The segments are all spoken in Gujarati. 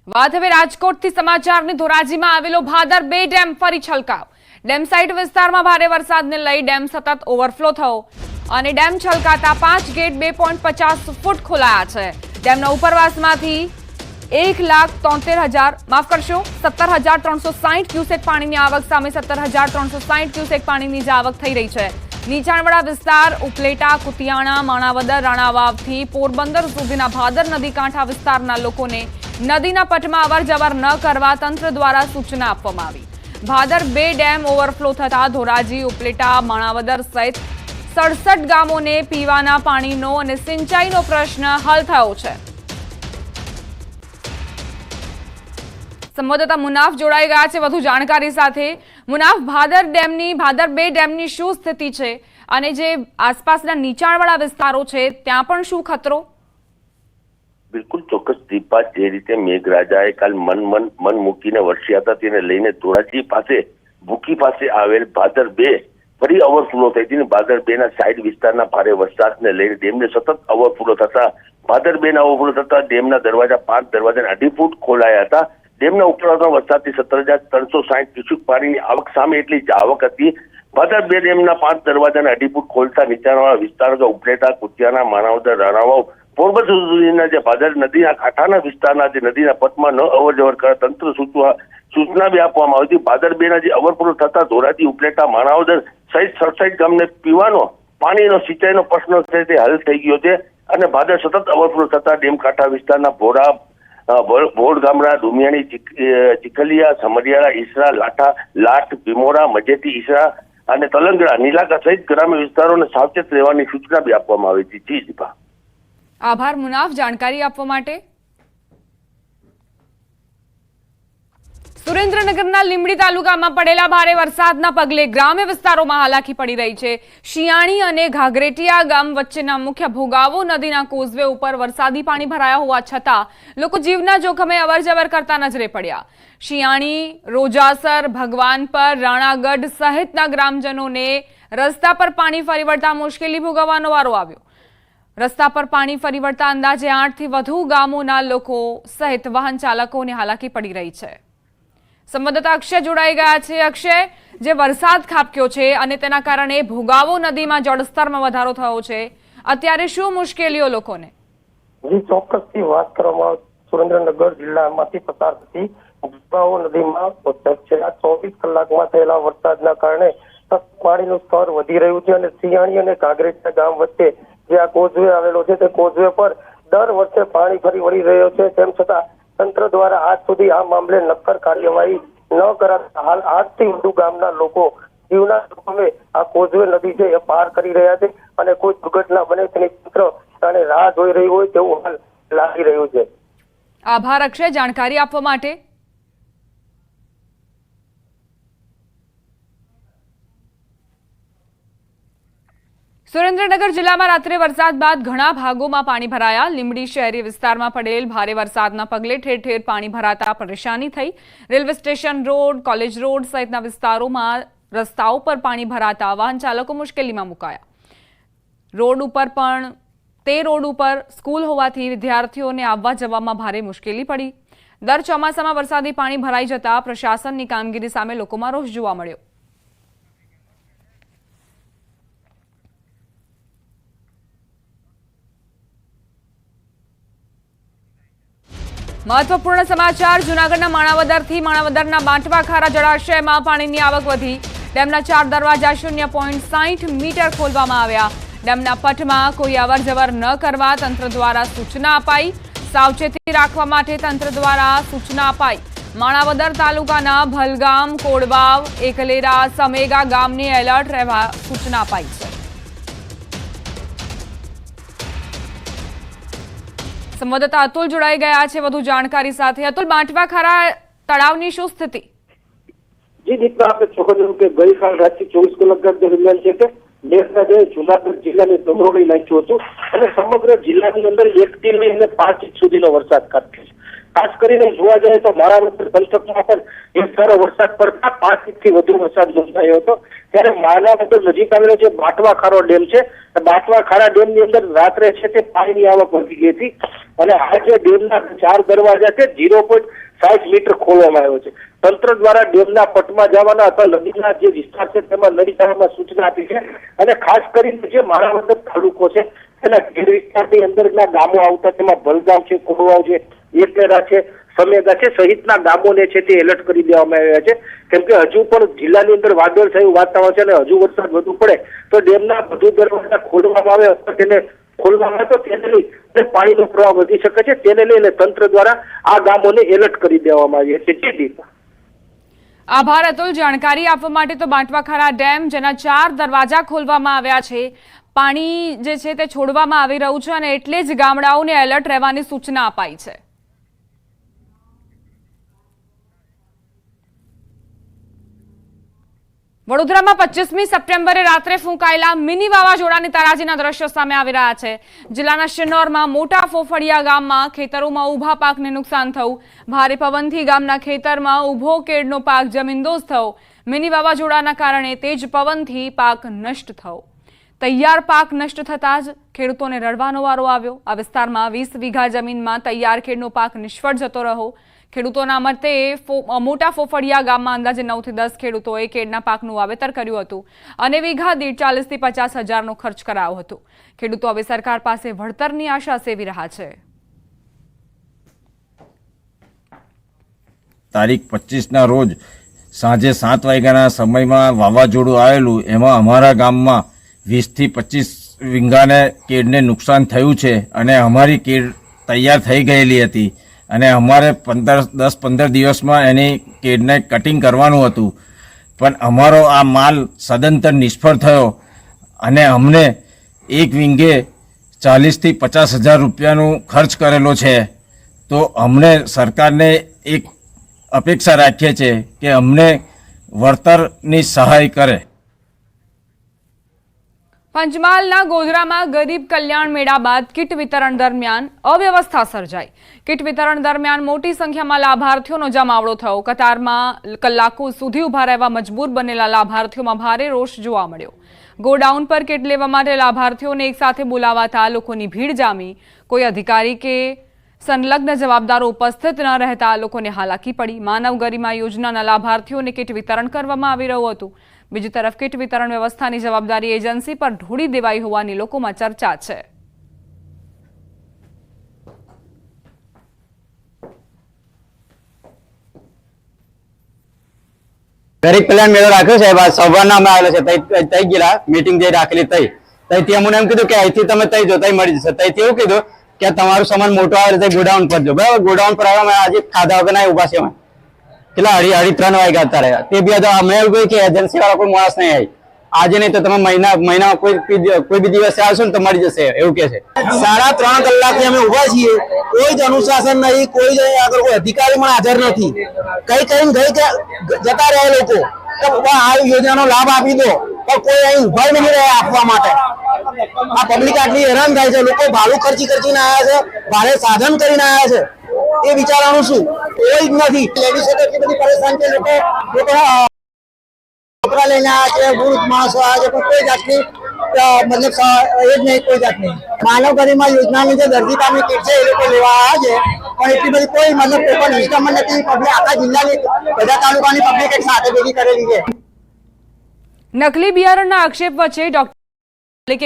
વાત હવે રાજકોટથી સમાચારની ધોરાજીમાં આવેલો ભાદર 2 ડેમ ફરી છલકાવ। ડેમ સાઇટ વિસ્તારમાં ભારે વરસાદને લઈ ડેમ સતત ઓવરફ્લો થયો અને ડેમ છલકાતા 5 ગેટ 2.50 ફૂટ ખોલાયા છે। ડેમના ઉપરવાસમાંથી 17,360 ક્યુસેક પાણીની આવક સામે 17,360 ક્યુસેક પાણીની જ આવક થઈ રહી છે। નીચાણવાળા વિસ્તાર ઉપલેટા, કુતિયાણા, માણાવદર, રાણાવાવથી પોરબંદર સુધીના ભાદર નદી કાંઠા વિસ્તારના લોકોને નદીના પટમાં અવરજવર ન કરવા તંત્ર દ્વારા સૂચના આપવામાં આવી। ભાદર 2 ડેમ ઓવરફ્લો થતા ધોરાજી, ઉપલેટા, માણાવદર સહિત 67 ગામોને પીવાના પાણીનો અને સિંચાઈનો પ્રશ્ન હલ થયો છે। સંવાદદાતા મુનાફ જોડાઈ ગયા છે વધુ જાણકારી સાથે। મુનાફ, ભાદર 2 ડેમની શું સ્થિતિ છે અને જે આસપાસના નીચાણવાળા વિસ્તારો છે ત્યાં પણ શું ખતરો? બિલકુલ ચોક્કસ દીપા, જે રીતે મેઘરાજાએ કાલ મન મૂકીને વરસ્યા હતા તેને લઈને ધોરાજી પાસે ભૂકી પાસે આવેલ ભાદર 2 ફરી ઓવરફ્લો થઈ હતી। ભાદર 2 ના સાઈડ વિસ્તારના ભારે વરસાદને લઈને ડેમને સતત ઓવરફ્લો થતા ભાદર 2 ના ઓવરફ્લો થતા ડેમના દરવાજા 5 દરવાજાને 2.5 ફૂટ ખોલાયા હતા। ડેમના ઉપરવાસમાં વરસાદથી 17,360 ક્યુસેક પાણીની આવક સામે એટલી જ આવક હતી। ભાદર 2 ડેમના 5 દરવાજાને 2.5 ફૂટ ખોલતા નીચાણવાળા વિસ્તારો ઉપલેટા, કુતિયાણા, માણાવદર, રાણાવાવ, પોરબંદર સુધીના જે ભાદર નદીના કાંઠાના વિસ્તારના જે નદીના પટમાં ન અવરજવર કરે તંત્ર સૂચના બી આપવામાં આવી હતી। ભાદર 2 ના જે ઓવરફ્લો થતા ધોરાજી, ઉપલેટા, માણાવદર સહિત 67 ગામને પીવાનો પાણીનો સિંચાઈનો પ્રશ્ન છે તે હલ થઈ ગયો છે અને ભાદર સતત ઓવરફ્લો થતા ડેમ કાંઠા વિસ્તારના ભોળ ગામડા, ડુમિયાણી, ચીખલિયા, સમરિયાળા, ઈસરા, લાઠ, ભીમોરા, મજેટી, ઈસરા અને તલંગડા, નીલાકા સહિત ગ્રામ્ય વિસ્તારોને સાવચેત રહેવાની સૂચના બી આપવામાં આવી હતી। જી દીપા, આભાર મુનાફ જાણકારી આપવા માટે। સુરેન્દ્રનગરના લીંબડી તાલુકામાં પડેલા ભારે વરસાદના પગલે ગ્રામ્ય વિસ્તારોમાં હાલાકી પડી રહી છે। શિયાણી અને ઘાઘરેટિયા ગામ વચ્ચેના મુખ્ય ભોગાવો નદીના કોઝવે ઉપર વરસાદી પાણી ભરાયા હોવા છતાં લોકો જીવના જોખમે અવરજવર કરતા નજરે પડ્યા। શિયાણી, રોજાસર, ભગવાનપર, રાણાગઢ સહિતના ગ્રામજનોને રસ્તા પર પાણી ફરી વળતા મુશ્કેલી ભોગવવાનો વારો આવ્યો। રસ્તા પર પાણી ફરી વળતા અંદાજે 8 થી વધુ ગામોના લોકો સહિત વાહન ચાલકોને હાલાકી પડી રહી છે। સંવાદદાતા અક્ષય જોડાઈ ગયા છે। અક્ષય, જે વરસાદ ખાબક્યો છે અને તેના કારણે ભોગાવો નદીમાં જળસ્તરમાં વધારો થયો છે, અત્યારે શું મુશ્કેલીઓ લોકોને? ચોક્કસથી વાત કરવામાં સુરેન્દ્રનગર જિલ્લામાંથી પસાર થતી ભોગાવો નદીમાં છેલ્લા 24 કલાકમાં થયેલા વરસાદના કારણે પાણીનું સ્તર વધી રહ્યું છે અને સિયાણી અને ઘાઘરેટિયા ગામ વચ્ચે જે આ કોઝવે આવેલો છે તે કોઝવે પર દર વર્ષે પાણી ફરી વળી રહ્યો છે। તેમ છતાં તંત્ર દ્વારા આજ સુધી આ મામલે નક્કર કાર્યવાહી ન કરાતા હાલ 8 થી વધુ ગામના લોકો જીવના જોખમે આ કોઝવે નદી છે એ પાર કરી રહ્યા છે અને કોઈ દુર્ઘટના બને તેની તંત્ર અને રાહ જોઈ રહ્યું હોય તેવું હાલ લાગી રહ્યું છે। આભાર અક્ષય જાણકારી આપવા માટે। સુરેન્દ્રનગર જિલ્લામાં રાત્રે વરસાદ બાદ ઘણા ભાગોમાં પાણી ભરાયા। લીંબડી શહેરી વિસ્તારમાં પડેલ ભારે વરસાદના પગલે ઠેર ઠેર પાણી ભરાતા પરેશાની થઈ। Railway station road, college road સહિતના વિસ્તારોમાં રસ્તાઓ પર પાણી ભરાતા વાહન ચાલકો મુશ્કેલીમાં મુકાયા। રોડ ઉપર સ્કૂલ હોવાથી વિદ્યાર્થીઓને આવવા જવામાં ભારે મુશ્કેલી પડી। દર ચોમાસામાં વરસાદી પાણી ભરાઈ જતા પ્રશાસનની કામગીરી સામે લોકોમાં રોષ જોવા મળ્યો। મહત્વપૂર્ણ સમાચાર જૂનાગઢના માણાવદરના બાંટવાખારા જળાશયમાં પાણીની આવક વધી। ડેમના 4 દરવાજા 0.60 મીટર ખોલવામાં આવ્યા। ડેમના પટમાં કોઈ અવરજવર ન કરવા તંત્ર દ્વારા સૂચના અપાઈ। સાવચેતી રાખવા માટે તંત્ર દ્વારા સૂચના અપાઈ। માણાવદર તાલુકાના ભલગામ, કોડવાવ, એકલેરા, સમેગા ગામને એલર્ટ રહેવા સૂચના અપાઈ છે। સંવાદદાતા અતુલ જોડાઈ ગયા છે વધુ જાણકારી સાથે। અતુલ, બાંટવાખારા તળાવની શું સ્થિતિ? જી દીપા, આપણે ચોક્કસ કે ગઈકાલ રાતથી 24 કલાક દરમિયાન છે કે મેઘરાજાએ જૂનાગઢ જિલ્લાને દમરોળી નાખ્યું હતું અને સમગ્ર જિલ્લાની અંદર 1 થી લઈને 5 ઇંચ સુધીનો વરસાદ ખાબક્યો છે। ખાસ કરીને જોવા જઈએ તો માણાવદર પંથકમાં પણ એક ધારો વરસાદ પડતા 5 ઇંચથી વધુ વરસાદ નોંધાયો હતો। ત્યારે માણાવદર નજીક આવેલો જે બાટવા ખારો ડેમ છે, બાટવા ખારા ડેમની અંદર રાત્રે છે તે પાણીની આવક વધી ગઈ હતી અને આ જે ડેમના 4 દરવાજા છે 0.60 મીટર ખોલવામાં આવ્યો છે। તંત્ર દ્વારા ડેમના પટમાં જવાના અથવા નદીના જે વિસ્તાર છે તેમાં નદી જવામાં સૂચના આપી છે અને ખાસ કરીને જે માણાવદર તાલુકો છે તેના ઘેર વિસ્તારની અંદરના ગામો આવતા તેમાં ભલગામ છે, કોડવાવ છે, એકલેરા છે, સમેગા છે સહિતના ગામોને છે તે એલર્ટ કરી દેવામાં આવ્યા છે, કેમ કે હજુ પણ જિલ્લાની અંદર વાદળછાયું વાતાવરણ છે અને હજુ વરસાદ વધુ પડે તો ડેમના વધુ દરવાજા ખોલવામાં આવે અથવા તેને ખોલવામાં આવે તો તેને લઈ પાણીનો પ્રવાહ વધી શકે છે। તેને લઈને તંત્ર દ્વારા આ ગામોને એલર્ટ કરી દેવામાં આવ્યા છે। જી દીપા। આભાર અતુલ, જાણકારી આપવા માટે। તો બાટવાખારા ડેમ જેના 4 દરવાજા ખોલવામાં આવ્યા છે, પાણી જે છે તે છોડવામાં આવી રહ્યું છે અને એટલે જ ગામડાઓને એલર્ટ રહેવાની સૂચના અપાઈ છે। વડોદરામાં 25મી સપ્ટેમ્બરે રાત્રે ફૂંકાયેલા મિની વાવાઝોડાની તારાજીના દ્રશ્યો સામે આવી રહ્યા છે। જિલ્લાના શિનોરમાં મોટા ફોફડિયા ગામમાં ખેતરોમાં ઊભા પાકને નુકસાન થયું। ભારે પવનથી ગામના ખેતરમાં ઊભો કેળનો પાક જમીનદોસ્ત થયો। મિની વાવાઝોડાના કારણે તેજ પવનથી પાક નષ્ટ થયો। તૈયાર પાક નષ્ટ થતાં જ ખેડૂતોને રડવાનો વારો આવ્યો। આ વિસ્તારમાં 20 વીઘા જમીનમાં તૈયાર કેળનો પાક નિષ્ફળ જતો રહ્યો। ખેડૂતોના મતે મોટા ફોફડિયા ગામમાં અંદાજે 9 થી 10 ખેડૂતોએ કેળના પાકનું વાવેતર કર્યું હતું અને વીઘા દીઠ 40 થી 50 હજારનો ખર્ચ કરાયો હતો। ખેડૂતો હવે સરકાર પાસે વળતરની આશા સેવી રહ્યા છે। તારીખ 25ના રોજ સાંજે 7 વાગ્યાના સમયમાં વાવાઝોડું આવેલું, એમાં અમારા ગામમાં 20 થી 25 વીઘાને કેળને નુકસાન થયું છે અને અમારી કેળ તૈયાર થઈ ગયેલી હતી અને અમારે 10-15 દિવસમાં એની કેળને કટિંગ કરવાનું હતું, પણ અમારો આ માલ સદંતર નિષ્ફળ થયો અને અમને એક વીંગે 40 થી 50 હજાર રૂપિયાનું ખર્ચ કરેલો છે। તો અમને સરકારને એક અપેક્ષા રાખીએ છીએ કે અમને વળતરની સહાય કરે। પંચમહાલના ગોધરામાં ગરીબ કલ્યાણ મેળા બાદ કીટ વિતરણ દરમિયાન અવ્યવસ્થા સર્જાઈ। કીટ વિતરણ દરમિયાન મોટી સંખ્યામાં લાભાર્થીઓનો જમાવડો થયો। કતારમાં કલાકો સુધી ઊભા રહેવા મજબૂર બનેલા લાભાર્થીઓમાં ભારે રોષ જોવા મળ્યો। ગોડાઉન પર કીટ લેવા માટે લાભાર્થીઓને એકસાથે બોલાવાતા લોકોની ભીડ જામી। કોઈ અધિકારી કે સંલગ્ન જવાબદારો ઉપસ્થિત ન રહેતા લોકોને હાલાકી પડી। માનવ ગરિમા યોજનાના લાભાર્થીઓને કીટ વિતરણ કરવામાં આવી રહ્યું હતું। બીજી તરફ કીટ વિતરણ વ્યવસ્થાની જવાબદારી એજન્સી પર ઢોળી દેવાઈ હોવાની લોકોમાં ચર્ચા છે। ગરીબ કલ્યાણ મેળો રાખ્યો છે, સવારના અમે આવેલા છે, તઈ ગયેલા મીટિંગ જે રાખેલી તઈ અમને એમ કીધું કે અહીંથી તમે તઈ જો, તઈ મળી જશે। તઈથી એવું કીધું કે તમારું સામાન મોટો આવે છે ગોડાઉન પર જો, બરાબર। ગોડાઉન પર આવ્યા આજે ખાધા વગર ના ઉભા છે, કેટલા 2:30-3 વાગ્યા હતા રહ્યા। તે બી અમે એવું કહ્યું કે એજન્સી વાળા કોઈ માણસ નહીં આવી, આજે નહીં તો તમે મહિનામાં કોઈ બી દિવસે આવશો ને તો મળી જશે એવું કે છે। 3.5 કલાકથી અમે ઉભા છીએ, કોઈ જ અનુશાસન નહીં, કોઈ જ આગળ કોઈ અધિકારી પણ હાજર નથી। કઈ જતા રહ્યા લોકો આ યોજનાનો લાભ આપી દો, પણ કોઈ અહીં ઉભા નહીં રહ્યા આપવા માટે। આ પબ્લિક આટલી હેરાન થાય છે, લોકો ભાડું ખર્ચીને આવ્યા છે, ભાડે સાધન કરીને આવ્યા છે, એ વિચારવાનું શું? કોઈ જ નથી। લેડીઝો એટલી બધી પરેશાન છે, લોકો છોકરા લઈને આવ્યા છે, વૃદ્ધ માણસો આવ્યા છે, પણ કોઈ જાતની મતલબ એ જ નહીં, કોઈ જાતની માનવ ગરિમા યોજનાની જે દર્દી પામી કીટ છે એ લોકો લેવા આવ્યા છે, પણ એટલી બધી કોઈ મતલબ પેપર સિસ્ટમ નથી। પબ્લિક આખા જિલ્લાની બધા તાલુકાની પબ્લિક એક સાથે ભેગી કરેલી છે। નકલી બિયારણના આક્ષેપ વચ્ચે ડોક્ટર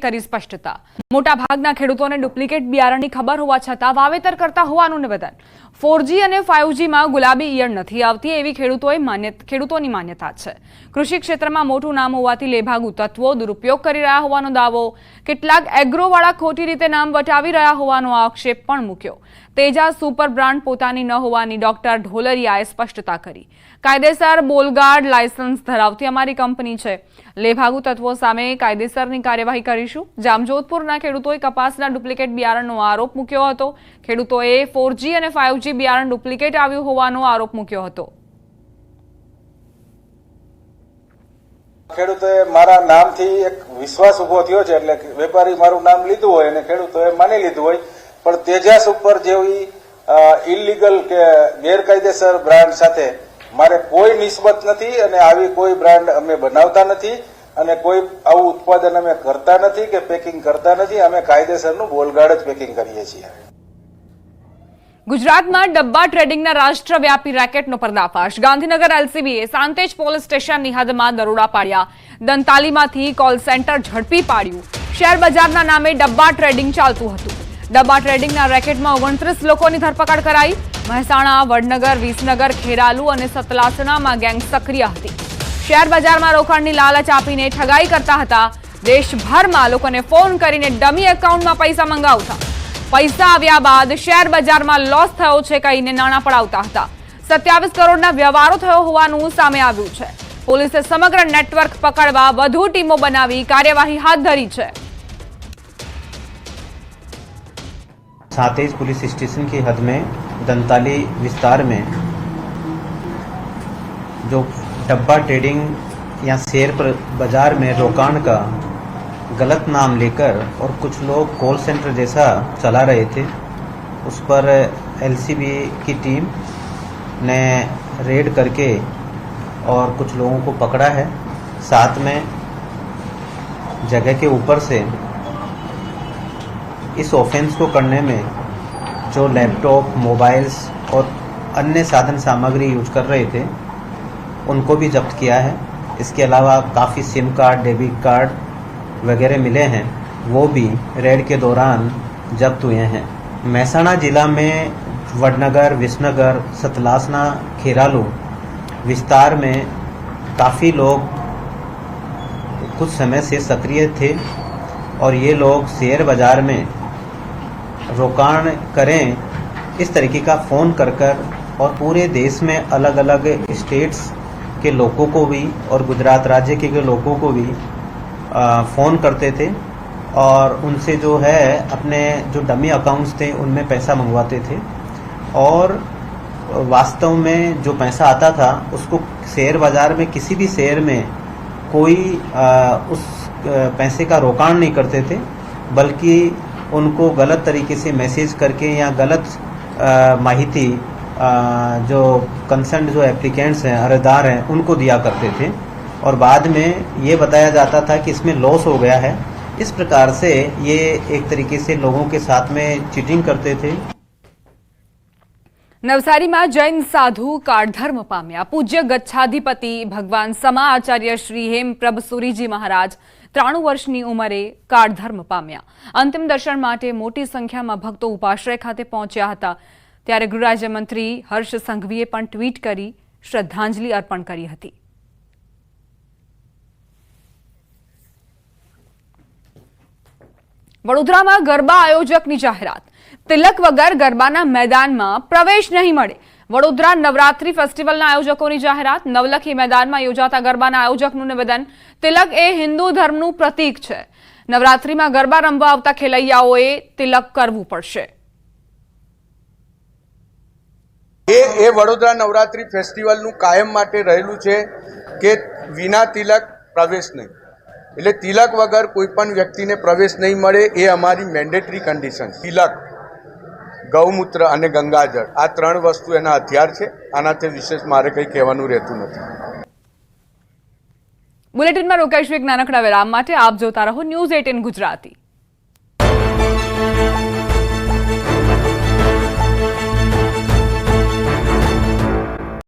કરી સ્પષ્ટતા। મોટા ભાગના ખેડૂતોને ડુપ્લિકેટ બિયારણની ખબર હોવા છતાં વાવેતર કરતા હોવાનું નિવેદન। 4G અને 5Gમાં ગુલાબી ઈયળ નથી આવતી એવી ખેડૂતોની માન્યતા છે। કૃષિ ક્ષેત્રમાં મોટું નામ હોવાથી લેભાગુ તત્વો દુરુપયોગ કરી રહ્યા હોવાનો દાવો। કેટલાક એગ્રોવાળા ખોટી રીતે નામ વટાવી રહ્યા હોવાનો આક્ષેપ પણ મૂક્યો। તેજા સુપર બ્રાન્ડ પોતાની ન હોવાની ડોક્ટર ઢોલરિયાએ સ્પષ્ટતા કરી। કાયદેસર બોલગાર્ડ લાયસન્સ ધરાવતી અમારી કંપની છે। લેભાગુ તત્વો સામે કાયદેસરની કાર્યવાહી કરીશું। જામજોધપુરના ખેડૂતોએ કપાસના ડુપ્લિકેટ બિયારણનો આરોપ મૂક્યો હતો। ખેડૂતોએ 4G અને 5G બિયારણ ડુપ્લિકેટ આવ્યું હોવાનો આરોપ મૂક્યો હતો। ખેડૂતોએ મારા નામથી એક વિશ્વાસ ઉભો થયો છે, એટલે વેપારી મારું નામ લીધું હોય અને ખેડૂતોએ માની લીધું હોય, પણ તેજાસ ઉપર જેવી ઇલીગલ કે ગેરકાયદેસર બ્રાન્ડ સાથે મારે કોઈ નિસ્બત નથી અને આવી કોઈ બ્રાન્ડ અમે બનાવતા નથી અને કોઈ આવું ઉત્પાદન અમે કરતા નથી કે પેકિંગ કરતા નથી. અમે કાયદેસરનું બોલગાડ જ પેકિંગ કરીએ છીએ. ગુજરાતમાં ડબ્બા ટ્રેડિંગના રાષ્ટ્રવ્યાપી રેકેટનો પર્દાફાશ. ગાંધીનગર એલસીબીએ સાંતેજ પોલીસ સ્ટેશનની હદમાં દરોડા પાડ્યા. દંતાલીમાંથી કોલ સેન્ટર ઝડપી પાડ્યું. શેર બજારના નામે ડબ્બા ટ્રેડિંગ ચાલતું હતું. ડબ્બા ટ્રેડિંગના રેકેટમાં 29 લોકોની ધરપકડ કરાઈ. મહેસાણા, વડનગર, વિસનગર, ખેરાલુ અને સતલાસણામાં ગેંગ સક્રિય હતી. શેર બજારમાં રોકાણની લાલચ આપીને ઠગાઈ કરતા હતા. દેશભરમાં લોકોને ફોન કરીને ડમી એકાઉન્ટમાં પૈસા મંગાવતા. પૈસા આવ્યા બાદ શેર બજારમાં લોસ થયો છે કહીને નાણાં પડાવતા હતા. 27 કરોડના વ્યવહારો થયો હોવાનું સામે આવ્યું છે. પોલીસે સમગ્ર નેટવર્ક પકડવા વધુ ટીમો બનાવી કાર્યવાહી હાથ ધરી છે. सातेज पुलिस स्टेशन की हद में दंताली विस्तार में जो डब्बा ट्रेडिंग या शेयर बाजार में रोकाण का गलत नाम लेकर और कुछ लोग कॉल सेंटर जैसा चला रहे थे, उस पर एलसीबी की टीम ने रेड करके और कुछ लोगों को पकड़ा है. साथ में जगह के ऊपर से इस ऑफेंस को करने में जो लैपटॉप, मोबाइल्स और अन्य साधन सामग्री यूज कर रहे थे उनको भी जब्त किया है. इसके अलावा काफ़ी सिम कार्ड, डेबिट कार्ड वगैरह मिले हैं, वो भी रेड के दौरान जब्त हुए हैं. महसाणा जिला में वडनगर, विसनगर, सतलासना, खेरालू विस्तार में काफ़ी लोग कुछ समय से सक्रिय थे और ये लोग शेयर बाजार में रोकाण करें इस तरीके का फ़ोन कर और पूरे देश में अलग अलग स्टेट्स के लोगों को भी और गुजरात राज्य के लोगों को भी फ़ोन करते थे और उनसे जो है अपने जो डमी अकाउंट्स थे उनमें पैसा मंगवाते थे और वास्तव में जो पैसा आता था उसको शेयर बाज़ार में किसी भी शेयर में कोई उस पैसे का रोकाण नहीं करते थे, बल्कि उनको गलत तरीके से मैसेज करके या गलत माहिती जो कंसर्न जो एप्लीकेंट्स हैं, अर्जदार हैं, उनको दिया करते थे और बाद में ये बताया जाता था कि इसमें लॉस हो गया है. इस प्रकार से ये एक तरीके से लोगों के साथ में चीटिंग करते थे. નવસારીમાં જૈન સાધુ કાળધર્મ પામ્યા. પૂજ્ય ગચ્છાધિપતિ ભગવાન સમા આચાર્ય શ્રી હેમ પ્રભસુરીજી મહારાજ 93 વર્ષની ઉંમરે કાળધર્મ પામ્યા. અંતિમ દર્શન માટે મોટી સંખ્યામાં ભક્તો ઉપાશ્રય ખાતે પહોંચ્યા હતા. ત્યારે ગૃહ રાજ્યમંત્રી હર્ષ સંઘવીએ પણ ટ્વીટ કરી શ્રદ્ધાંજલિ અર્પણ કરી હતી. વડોદરામાં ગરબા આયોજકની જાહેરાત. તિલક વગર ગરબાના મેદાનમાં પ્રવેશ નહીં મળે. વડોદરા નવરાત્રી ફેસ્ટિવલના આયોજકોની જાહેરાત. નવલખી મેદાનમાં યોજાતા ગરબાના આયોજકનું નિવેદન. તિલક એ હિન્દુ ધર્મનું પ્રતીક છે. નવરાત્રીમાં ગરબા રમવા આવતા ખેલૈયાઓએ તિલક કરવું પડશે. એ વડોદરા નવરાત્રી ફેસ્ટિવલનું કાયમ માટે રહેલું છે કે વિના તિલક પ્રવેશ નહીં. એટલે તિલક વગર કોઈ પણ વ્યક્તિને પ્રવેશ નહીં મળે એ અમારી મેન્ડેટરી કન્ડિશન. તિલક, ગૌમૂત્ર અને ગંગાજળ આ 3 વસ્તુ એના હથિયાર છે. આનાથી વિશેષ મારે કંઈ કહેવાનું રહેતું નથી. બુલેટિનમાં રોકાઈશું એક નાનકડા વિરામ માટે. આપ જોતા રહો ન્યૂઝ 18 ગુજરાતી.